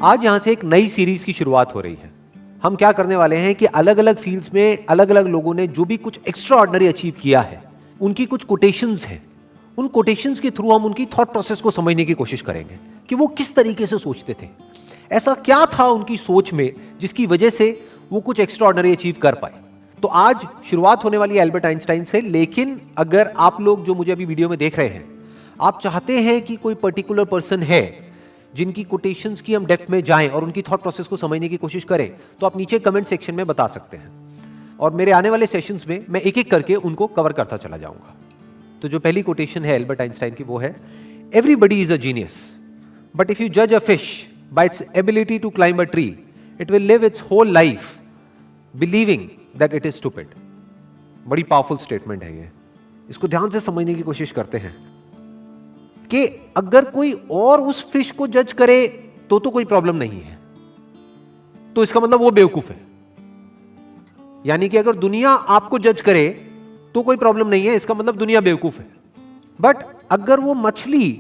आज यहां से एक नई सीरीज की शुरुआत हो रही है। हम क्या करने वाले हैं कि अलग अलग फील्ड्स में अलग अलग लोगों ने जो भी कुछ एक्स्ट्रा ऑर्डिनरी अचीव किया है, उनकी कुछ कोटेशंस हैं। उन कोटेशंस के थ्रू हम उनकी थॉट प्रोसेस को समझने की कोशिश करेंगे कि वो किस तरीके से सोचते थे, ऐसा क्या था उनकी सोच में जिसकी वजह से वो कुछ एक्स्ट्रा ऑर्डिनरी अचीव कर पाए। तो आज शुरुआत होने वाली है एल्बर्ट आइंस्टाइन से। लेकिन अगर आप लोग जो मुझे अभी वीडियो में देख रहे हैं, आप चाहते हैं कि कोई पर्टिकुलर पर्सन है जिनकी कोटेशंस की हम डेप्थ में जाएं और उनकी थॉट प्रोसेस को समझने की कोशिश करें, तो आप नीचे कमेंट सेक्शन में बता सकते हैं और मेरे आने वाले सेशंस में मैं एक एक करके उनको कवर करता चला जाऊंगा। तो जो पहली कोटेशन है एल्बर्ट आइंस्टाइन की, वो है, everybody is a genius, but if you जज a fish by its ability to climb a tree, it will live its whole life believing that it is stupid. बड़ी पावरफुल स्टेटमेंट है ये, इसको ध्यान से समझने की कोशिश करते हैं कि अगर कोई और उस फिश को जज करे तो कोई प्रॉब्लम नहीं है, तो इसका मतलब वो बेवकूफ है। यानी कि अगर दुनिया आपको जज करे तो कोई प्रॉब्लम नहीं है, इसका मतलब दुनिया बेवकूफ है। बट अगर वो मछली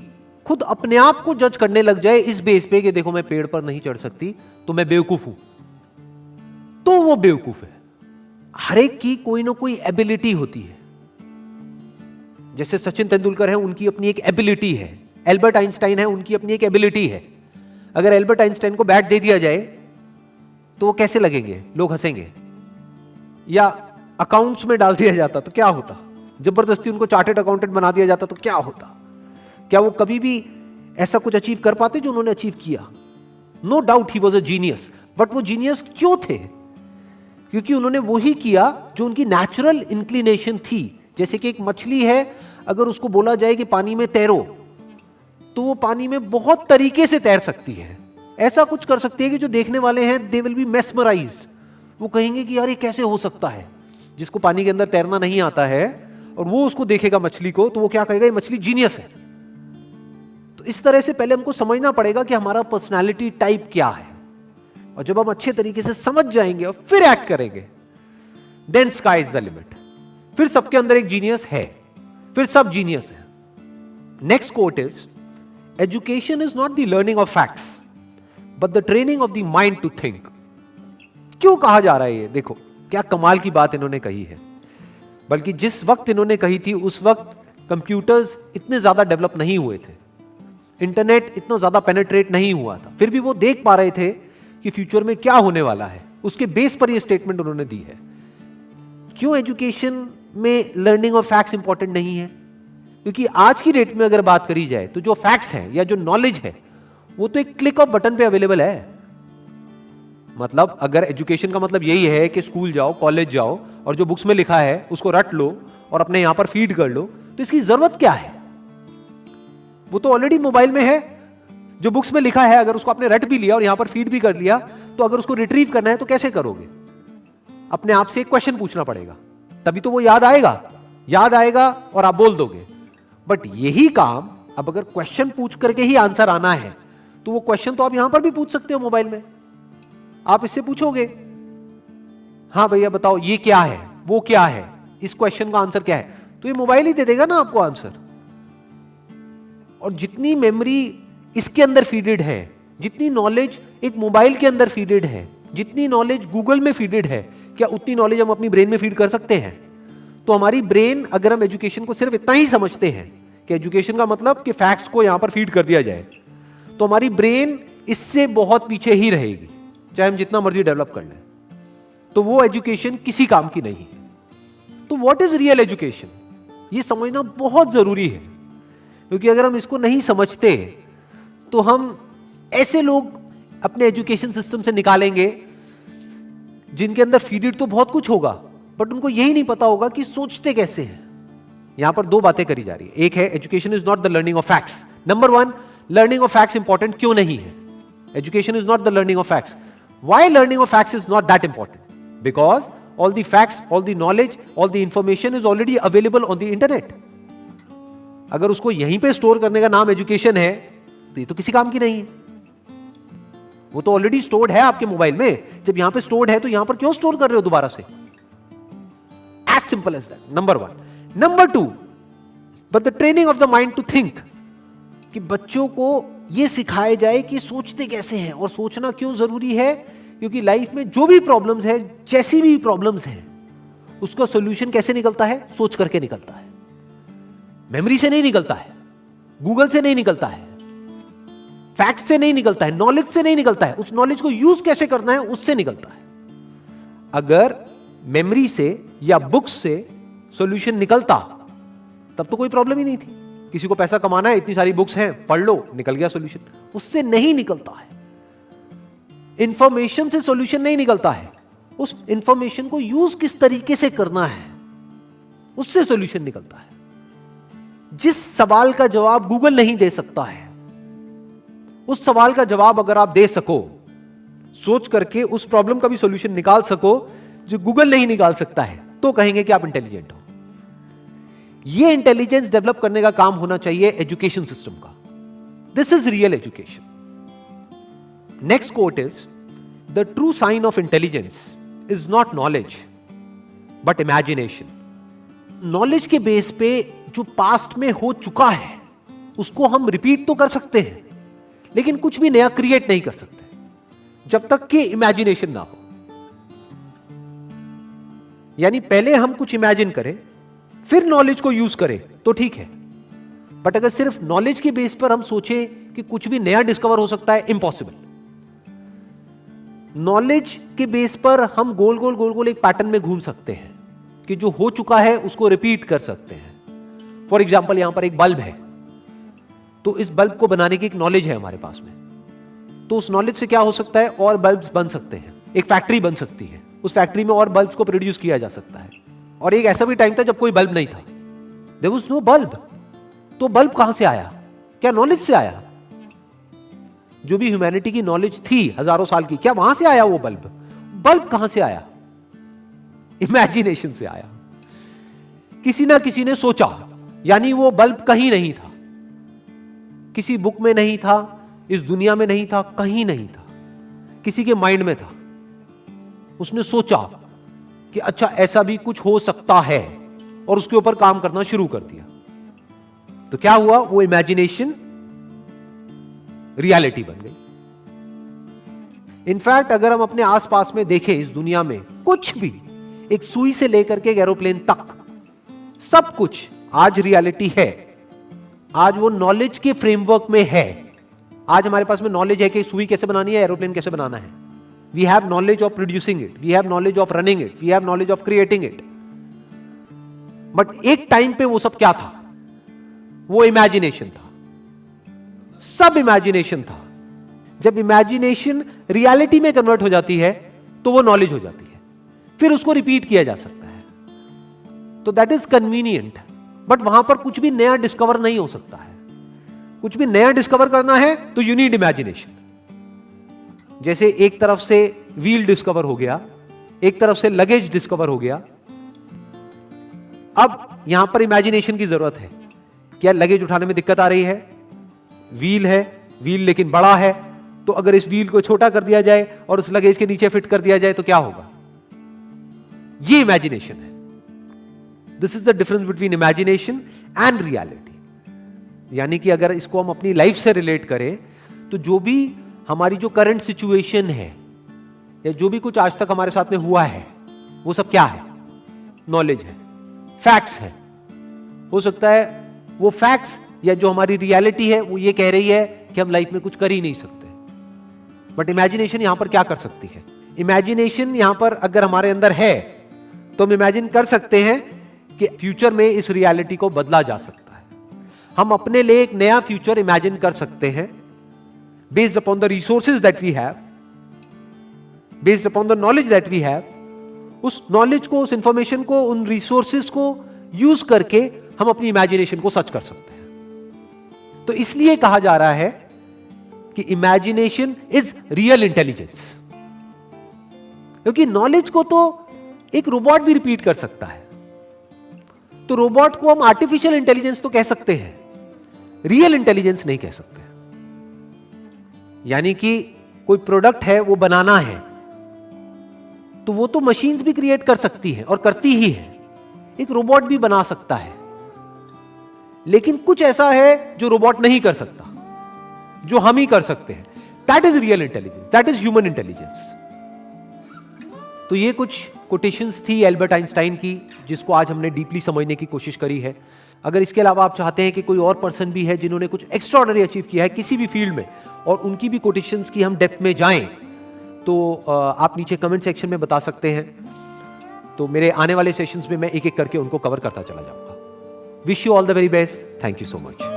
खुद अपने आप को जज करने लग जाए इस बेस पे कि देखो मैं पेड़ पर नहीं चढ़ सकती तो मैं बेवकूफ हूं, तो वो बेवकूफ है। हर एक की कोई ना कोई एबिलिटी होती है। जैसे सचिन तेंदुलकर है, उनकी अपनी एक एबिलिटी है। एल्बर्ट आइंस्टाइन है, उनकी अपनी एक एबिलिटी है। अगर एल्बर्ट आइंस्टाइन को बैट दे दिया जाए तो वो कैसे लगेंगे? लोग हंसेंगे। या अकाउंट्स में डाल दिया जाता तो क्या होता? जबरदस्ती उनको चार्टर्ड अकाउंटेंट बना दिया जाता तो क्या होता? क्या वो कभी भी ऐसा कुछ अचीव कर पाते जो उन्होंने अचीव किया? No doubt he was a genius. But वो जीनियस क्यों थे? क्योंकि उन्होंने वही किया जो उनकी नेचुरल इंक्लिनेशन थी। जैसे कि एक मछली है, अगर उसको बोला जाए कि पानी में तैरो, तो वो पानी में बहुत तरीके से तैर सकती है। ऐसा कुछ कर सकती है कि जो देखने वाले हैं दे विल बी मेस्मराइज्ड। वो कहेंगे कि यार ये कैसे हो सकता है? जिसको पानी के अंदर तैरना नहीं आता है और वो उसको देखेगा मछली को, तो वो क्या कहेगा? ये मछली जीनियस है। तो इस तरह से पहले हमको समझना पड़ेगा कि हमारा पर्सनैलिटी टाइप क्या है, और जब हम अच्छे तरीके से समझ जाएंगे और फिर एक्ट करेंगे, then sky is the limit. फिर सबके अंदर एक जीनियस है, फिर सब जीनियस है। Next quote is, education is not the learning of facts but the training of the mind to think. क्यों कहा जा रहा है ये? देखो क्या कमाल की बात इन्होंने कही है। बल्कि जिस वक्त इन्होंने कही थी उस वक्त कंप्यूटर्स इतने ज्यादा डेवलप नहीं हुए थे, इंटरनेट इतना ज्यादा पेनिट्रेट नहीं हुआ था, फिर भी वो देख पा रहे थे कि फ्यूचर में क्या होने वाला है। उसके बेस पर ये स्टेटमेंट उन्होंने दी है। क्यों एजुकेशन में लर्निंग ऑफ फैक्ट्स इंपॉर्टेंट नहीं है? क्योंकि आज की डेट में अगर बात करी जाए तो जो फैक्ट्स हैं या जो नॉलेज है वो तो एक क्लिक ऑफ बटन पे अवेलेबल है। मतलब अगर एजुकेशन का मतलब यही है कि स्कूल जाओ, कॉलेज जाओ और जो बुक्स में लिखा है उसको रट लो और अपने यहां पर फीड कर लो, तो इसकी जरूरत क्या है? वो तो ऑलरेडी मोबाइल में है। जो बुक्स में लिखा है अगर उसको आपने रट भी लिया और यहां पर फीड भी कर लिया, तो अगर उसको रिट्रीव करना है तो कैसे करोगे? अपने आप से एक क्वेश्चन पूछना पड़ेगा, तभी तो वो याद आएगा और आप बोल दोगे। बट यही काम अब अगर क्वेश्चन पूछ करके ही आंसर आना है, तो वो क्वेश्चन तो आप यहां पर भी पूछ सकते हो मोबाइल में। आप इससे पूछोगे, हाँ भैया बताओ ये क्या है, वो क्या है, इस क्वेश्चन का आंसर क्या है, तो ये मोबाइल ही दे देगा ना आपको आंसर। और जितनी मेमोरी इसके अंदर फीडेड है, जितनी नॉलेज एक मोबाइल के अंदर फीडेड है, जितनी नॉलेज गूगल में फीडेड है, क्या उतनी नॉलेज हम अपनी ब्रेन में फीड कर सकते हैं? तो हमारी ब्रेन, अगर हम एजुकेशन को सिर्फ इतना ही समझते हैं कि एजुकेशन का मतलब कि फैक्ट्स को यहां पर फीड कर दिया जाए, तो हमारी ब्रेन इससे बहुत पीछे ही रहेगी, चाहे हम जितना मर्जी डेवलप कर लें। तो वो एजुकेशन किसी काम की नहीं है। तो व्हाट इज रियल एजुकेशन, ये समझना बहुत जरूरी है। क्योंकि अगर हम इसको नहीं समझते तो हम ऐसे लोग अपने एजुकेशन सिस्टम से निकालेंगे जिनके अंदर फीडेड तो बहुत कुछ होगा, बट उनको यही नहीं पता होगा कि सोचते कैसे हैं। यहां पर दो बातें करी जा रही है। एक है education is not the learning of facts. Number one, learning of facts important क्यों नहीं है? Education is not the learning of facts. Why learning of facts is not that important? Because all the facts, all the knowledge, all the information is already available on the internet. अगर उसको यहीं पे store करने का नाम education है तो ये तो किसी काम की नहीं है। वो तो ऑलरेडी स्टोर्ड है आपके मोबाइल में। जब यहां पे स्टोर्ड है तो यहां पर क्यों स्टोर कर रहे हो दोबारा से? As simple as that, number one. Number two, but the training of the mind to think, कि बच्चों को यह सिखाया जाए कि सोचते कैसे हैं और सोचना क्यों जरूरी है, क्योंकि लाइफ में जो भी प्रॉब्लम्स है, जैसी भी प्रॉब्लम्स हैं, उसका सॉल्यूशन कैसे निकलता है? सोच करके निकलता है। मेमोरी से नहीं निकलता है, गूगल से नहीं निकलता है, फैक्ट से नहीं निकलता है, नॉलेज से नहीं निकलता है। उस नॉलेज को यूज कैसे करना है उससे निकलता है। अगर मेमोरी से या बुक्स से सॉल्यूशन निकलता तब तो कोई प्रॉब्लम ही नहीं थी। किसी को पैसा कमाना है, इतनी सारी बुक्स हैं, पढ़ लो, निकल गया सॉल्यूशन। उससे नहीं निकलता है। इंफॉर्मेशन से सॉल्यूशन नहीं निकलता है, उस इंफॉर्मेशन को यूज किस तरीके से करना है उससे सॉल्यूशन निकलता है। जिस सवाल का जवाब गूगल नहीं दे सकता है, उस सवाल का जवाब अगर आप दे सको, सोच करके उस प्रॉब्लम का भी सॉल्यूशन निकाल सको जो गूगल नहीं निकाल सकता है, तो कहेंगे कि आप इंटेलिजेंट हो। यह इंटेलिजेंस डेवलप करने का काम होना चाहिए एजुकेशन सिस्टम का। This is real education. Next quote is, the true sign of intelligence is not knowledge but imagination. Knowledge के बेस पे जो पास्ट में हो चुका है उसको हम रिपीट तो कर सकते हैं, लेकिन कुछ भी नया क्रिएट नहीं कर सकते जब तक कि इमेजिनेशन ना हो। यानी पहले हम कुछ इमेजिन करें, फिर नॉलेज को यूज करें तो ठीक है, बट अगर सिर्फ नॉलेज के बेस पर हम सोचें कि कुछ भी नया डिस्कवर हो सकता है, इम्पॉसिबल। नॉलेज के बेस पर हम गोल गोल गोल गोल एक पैटर्न में घूम सकते हैं कि जो हो चुका है उसको रिपीट कर सकते हैं। फॉर एग्जाम्पल, यहां पर एक बल्ब है, तो इस बल्ब को बनाने की एक नॉलेज है हमारे पास में, तो उस नॉलेज से क्या हो सकता है, और बल्ब्स बन सकते हैं। एक फैक्ट्री बन सकती है, उस फैक्ट्री में और बल्ब्स को प्रोड्यूस किया जा सकता है। और एक ऐसा भी टाइम था जब कोई बल्ब नहीं था, देयर वाज नो बल्ब। तो बल्ब कहां से आया? क्या नॉलेज से आया? जो भी ह्यूमैनिटी की नॉलेज थी हजारों साल की, क्या वहां से आया वो बल्ब? बल्ब कहां से आया? इमेजिनेशन से आया। किसी ना किसी ने सोचा, यानी वो बल्ब कहीं नहीं था, किसी बुक में नहीं था, इस दुनिया में नहीं था, कहीं नहीं था, किसी के माइंड में था। उसने सोचा कि अच्छा ऐसा भी कुछ हो सकता है, और उसके ऊपर काम करना शुरू कर दिया। तो क्या हुआ? वो इमेजिनेशन रियलिटी बन गई। इनफैक्ट अगर हम अपने आसपास में देखें, इस दुनिया में कुछ भी, एक सुई से लेकर के एक एरोप्लेन तक, सब कुछ आज रियलिटी है। आज वो नॉलेज के फ्रेमवर्क में है। आज हमारे पास में नॉलेज है कि सुई कैसे बनानी है, एरोप्लेन कैसे बनाना है। We have knowledge of producing it, we have knowledge of running it, we have knowledge of creating it. But एक टाइम पे वो सब क्या था? वो इमेजिनेशन था, सब इमेजिनेशन था। जब इमेजिनेशन रियलिटी में कन्वर्ट हो जाती है तो वो नॉलेज हो जाती है, फिर उसको रिपीट किया जा सकता है। तो दैट इज कन्वीनियंट, बट वहां पर कुछ भी नया डिस्कवर नहीं हो सकता है। कुछ भी नया डिस्कवर करना है तो यू नीड इमेजिनेशन। जैसे एक तरफ से व्हील डिस्कवर हो गया, एक तरफ से लगेज डिस्कवर हो गया, अब यहां पर इमेजिनेशन की जरूरत है। क्या लगेज उठाने में दिक्कत आ रही है? व्हील है, व्हील लेकिन बड़ा है, तो अगर इस व्हील को छोटा कर दिया जाए और उस लगेज के नीचे फिट कर दिया जाए तो क्या होगा? ये इमेजिनेशन है। This is the difference between imagination and reality. यानी कि अगर इसको हम अपनी लाइफ से रिलेट करें तो जो भी हमारी जो करंट सिचुएशन है या जो भी कुछ आज तक हमारे साथ में हुआ है, वो सब क्या है? नॉलेज है, फैक्ट्स है। हो सकता है वो फैक्ट्स या जो हमारी रियलिटी है वो ये कह रही है कि हम लाइफ में कुछ कर ही नहीं सकते, बट इमेजिनेशन यहां पर क्या कर सकती है? इमेजिनेशन यहां पर अगर हमारे अंदर है तो हम इमेजिन कर सकते हैं कि फ्यूचर में इस रियलिटी को बदला जा सकता है। हम अपने लिए एक नया फ्यूचर इमेजिन कर सकते हैं based upon the resources that we have, based upon the knowledge that we have. उस नॉलेज को, उस इंफॉर्मेशन को, उन रिसोर्सेज को यूज करके हम अपनी इमेजिनेशन को सच कर सकते हैं। तो इसलिए कहा जा रहा है कि इमेजिनेशन इज रियल इंटेलिजेंस, क्योंकि नॉलेज को तो एक रोबोट भी रिपीट कर सकता है। तो रोबोट को हम आर्टिफिशियल इंटेलिजेंस तो कह सकते हैं, रियल इंटेलिजेंस नहीं कह सकते। यानी कि कोई प्रोडक्ट है वो बनाना है, तो वो तो मशीन्स भी क्रिएट कर सकती है और करती ही है। एक रोबोट भी बना सकता है, लेकिन कुछ ऐसा है जो रोबोट नहीं कर सकता, जो हम ही कर सकते हैं। That is real intelligence, that is human intelligence. तो ये कुछ कोटेशंस थी एल्बर्ट आइंस्टाइन की, जिसको आज हमने डीपली समझने की कोशिश करी है। अगर इसके अलावा आप चाहते हैं कि कोई और पर्सन भी है जिन्होंने कुछ एक्स्ट्राऑर्डिनरी अचीव किया है किसी भी फील्ड में, और उनकी भी कोटेशंस की हम डेप्थ में जाएं, तो आप नीचे कमेंट सेक्शन में बता सकते हैं। तो मेरे आने वाले सेशंस में मैं एक एक करके उनको कवर करता चला जाऊंगा। Wish you all the very best. Thank you so much.